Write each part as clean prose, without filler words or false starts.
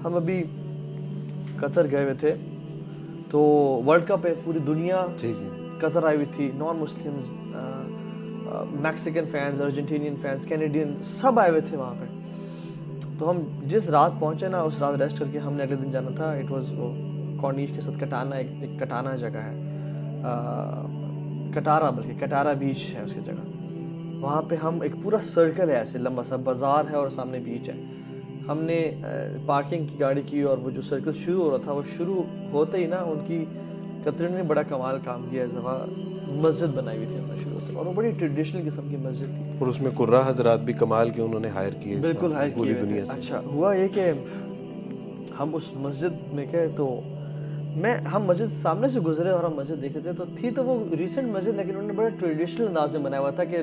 ہم ابھی قطر گئے ہوئے تھے, تو ورلڈ کپ ہے, پوری دنیا قطر آئی ہوئی تھی, non Muslims, Mexican fans, Argentinian fans, Canadian, سب آئے ہوئے تھے وہاں پہ. تو ہم جس رات پہنچے نا, اس رات ریسٹ کر کے ہم نے اگلے دن جانا تھا. اٹ واز کارنیش کے ساتھ کٹانا, ایک کٹانا جگہ ہے, کٹارا, بلکہ کٹارا بیچ ہے اس کی جگہ. وہاں پہ ہم ایک پورا سرکل ہے, ایسے لمبا سا بازار ہے اور سامنے بیچ ہے. ہم نے پارکنگ کی گاڑی کی, اور وہ جو سرکل شروع ہو رہا تھا, وہ شروع ہوتے ہی نا ان کی قطرین نے بڑا کمال کام کیا. اس دفعہ مسجد بنائی ہوئی تھی انہوں نے شروع سے, اور وہ بڑی ٹریڈیشنل قسم کی مسجد تھی, اور اس میں قرا حضرات بھی کمال کے انہوں نے ہائر کیے, بالکل ہائر پوری کیے دنیا سے. اچھا ہوا یہ کہ ہم اس مسجد میں گئے, تو ہم مسجد سامنے سے گزرے اور ہم مسجد دیکھ رہے تھے. تو تھی تو وہ ریسنٹ مسجد, لیکن انہوں نے بڑا ٹریڈیشنل انداز میں بنایا ہوا تھا کہ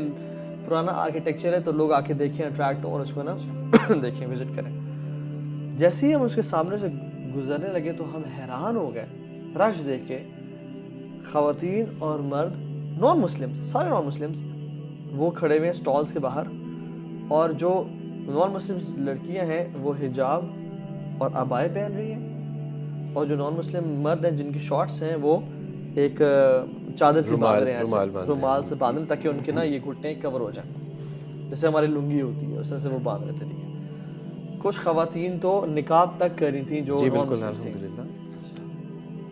پرانا آرکیٹیکچر ہے, تو لوگ آ کے دیکھیں, اٹریکٹ ہوں اور اس کو نا دیکھیں, وزٹ کریں. جیسے ہی ہم اس کے سامنے سے گزرنے لگے تو ہم حیران ہو گئے رش دیکھ کے. خواتین اور مرد, نان مسلمز, سارے نان مسلمز, وہ کھڑے ہوئے ہیں سٹالز کے باہر, اور جو نان مسلم لڑکیاں ہیں وہ حجاب اور عبائے پہن رہی ہیں, اور جو نان مسلم مرد ہیں جن کی شارٹس ہیں وہ ایک چادر سے باندھ رہے ہیں, رومال سے باندھ رہے ہیں, تاکہ ان کے نا یہ گھٹنے کور ہو جائیں, جیسے ہماری لنگی ہوتی ہے اس طرح سے وہ باندھ رہے تھے. ٹھیک ہے, کچھ خواتین تو نقاب تک کر رہی تھیں جو نان مسلم تھیں.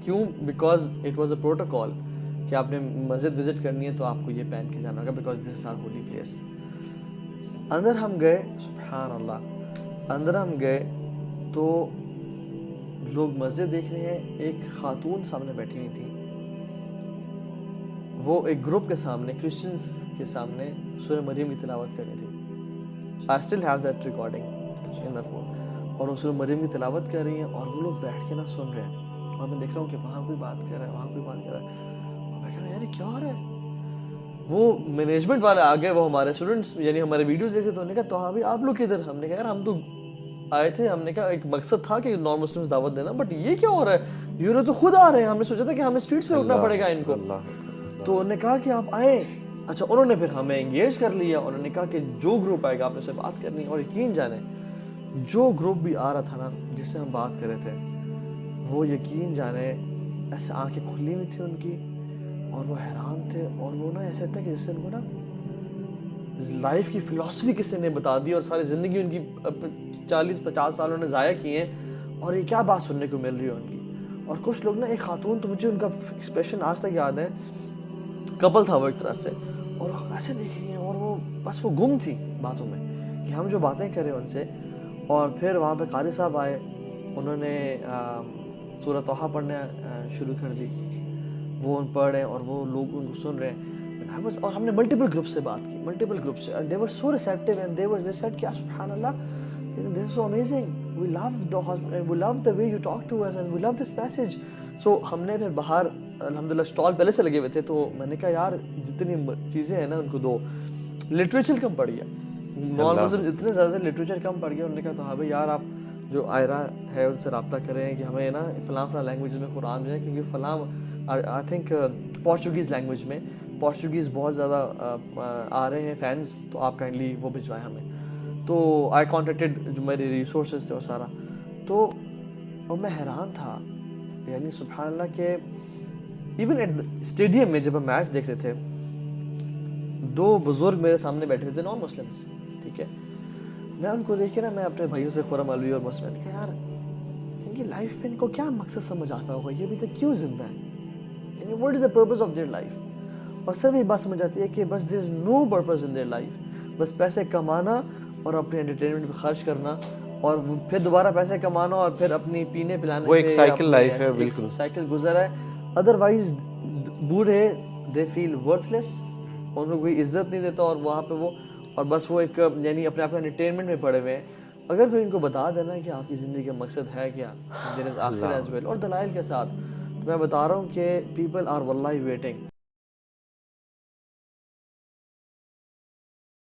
کیوں؟ Because it was a protocol کہ آپ نے مسجد وزٹ کرنی ہے تو آپ کو یہ پہن کے جانا ہوگا, because this is our holy place. اندر ہم گئے, سبحان اللہ, اندر ہم گئے تو لوگ مسجد دیکھ رہے ہیں. ایک خاتون سامنے بیٹھی ہوئی تھی, وہ ایک گروپ کے سامنے, کرسچنز کے سامنے سورہ مریم کی تلاوت کر رہی تھی. I still have that recording in my phone. اور وہ سورہ مریم کی تلاوت کر رہی ہیں, اور وہ لوگ بیٹھ کے نا سن رہے ہیں, اور میں دیکھ رہا ہوں کہ وہاں کوئی بات کر رہا ہے, وہاں کوئی بات کر رہا ہے, اور میں کہہ رہا ہوں یار کیا ہو رہا ہے. وہ مینجمنٹ والے آگے, وہ ہمارے اسٹوڈنٹس یعنی ہمارے ویڈیوز دیکھتے, تو انہوں نے کہا تو ہاں بھی آپ لوگ کدھر. ہم نے کہا یار ہم تو آئے تھے, ہم نے کہا ایک مقصد تھا کہ نان مسلمس دعوت دینا, بٹ یہ کیا ہو رہا ہے, یہ لوگ تو خود آ رہے ہیں, ہم نے سوچا تھا کہ ہمیں اسٹریٹس پہ رکنا پڑے گا ان کو. تو انہوں نے کہا کہ آپ آئیں. اچھا, انہوں نے پھر ہمیں انگیج کر لیا, انہوں نے کہا کہ جو گروپ آئے گا آپ نے سے بات کرنی ہے. اور یقین جانے جو گروپ بھی آ رہا تھا نا جس سے ہم بات کر رہے تھے, وہ یقین جانے ایسے آنکھیں کھلی ہوئی تھی ان کی, اور وہ حیران تھے, اور وہ نا ایسے تھا کہ جس سے ان کو نا لائف کی فلسفی کسی نے بتا دی, اور ساری زندگی ان کی 40-50 سال انہوں نے ضائع کیے ہیں, اور یہ کیا بات سننے کو مل رہی ہے ان کی. اور کچھ لوگ نا, ایک خاتون تو مجھے ان کا ایکسپریشن آج تک یاد ہے, کپل تھا وہ ایک طرح سے, اور ایسے دیکھ رہی ہیں, اور وہ بس وہ گم تھی باتوں میں کہ ہم جو باتیں کریں ان سے. اور پھر وہاں پہ قاری صاحب آئے, انہوں نے سورہ طٰہٰ پڑھنا شروع کر دی, وہ ان پڑھ رہے ہیں اور وہ لوگ ان کو سن رہے ہیں. اور ہم نے ملٹیپل گروپ سے بات کی, ملٹیپل گروپ سے, they were so receptive and they said کہ سبحان اللہ, this is so amazing, we love the way you talk to us and we love this message. So ہم نے پھر باہر الحمدللہ اسٹال پہلے سے لگے ہوئے تھے, تو میں نے کہا یار جتنی چیزیں ہیں نا ان کو دو. لٹریچر کم پڑ گیا, نان مسلم اتنے زیادہ لٹریچر کم پڑ گیا. انہوں نے کہا تو ہاں بھائی یار آپ جو آئرہ ہے ان سے رابطہ کریں کہ ہمیں نا فلاں لینگویج میں قرآن جو ہے, کیونکہ فلاں آئی تھنک پورچوگیز لینگویج میں, پورچوگیز بہت زیادہ آ رہے ہیں فینس, تو آپ کائنڈلی وہ بھجوائیں ہمیں. تو آئی کانٹیکٹڈ جو میرے ریسورسز تھے وہ سارا. تو اور میں حیران تھا یعنی سبحان اللہ کہ ایون ایٹ اسٹیڈیم میں جب ہم میچ دیکھ رہے تھے, دو بزرگ میرے سامنے بیٹھے ہوئے تھے نان مسلمس. ٹھیک ہے, میں ان کو دیکھ کے نا, میں اپنے بھائیوں سے خرم علوی اور مسلم نے کہا یار ان کی لائف میں ان کو کیا مقصد سمجھ آتا ہوگا, یہ ابھی تک کیوں زندہ ہے, یعنی what is the purpose of their life. اور سب یہ بات سمجھ آتی ہے کہ بس there is no purpose in their life, بس پیسے کمانا اور اپنے انٹرٹینمنٹ پہ خرچ کرنا, اور پھر دوبارہ پیسے کمانا, اور پھر اپنی پینے پلانے, وہ ایک سائیکل لائف ہے, بالکل سائیکل گزر ہے. ادروائز بوڑھے دے فیل ورتھ لیس, ان کو کوئی عزت نہیں دیتا, اور وہاں پہ وہ, اور بس وہ ایک یعنی اپنے آپ انٹرٹینمنٹ میں پڑے ہوئے ہیں. اگر کوئی ان کو بتا دینا کہ آپ کی زندگی کا مقصد ہے کیا, دیر از آخر ایز ویل, اور دلائل کے ساتھ, تو میں بتا رہا ہوں کہ پیپل آر واللہ ویٹنگ.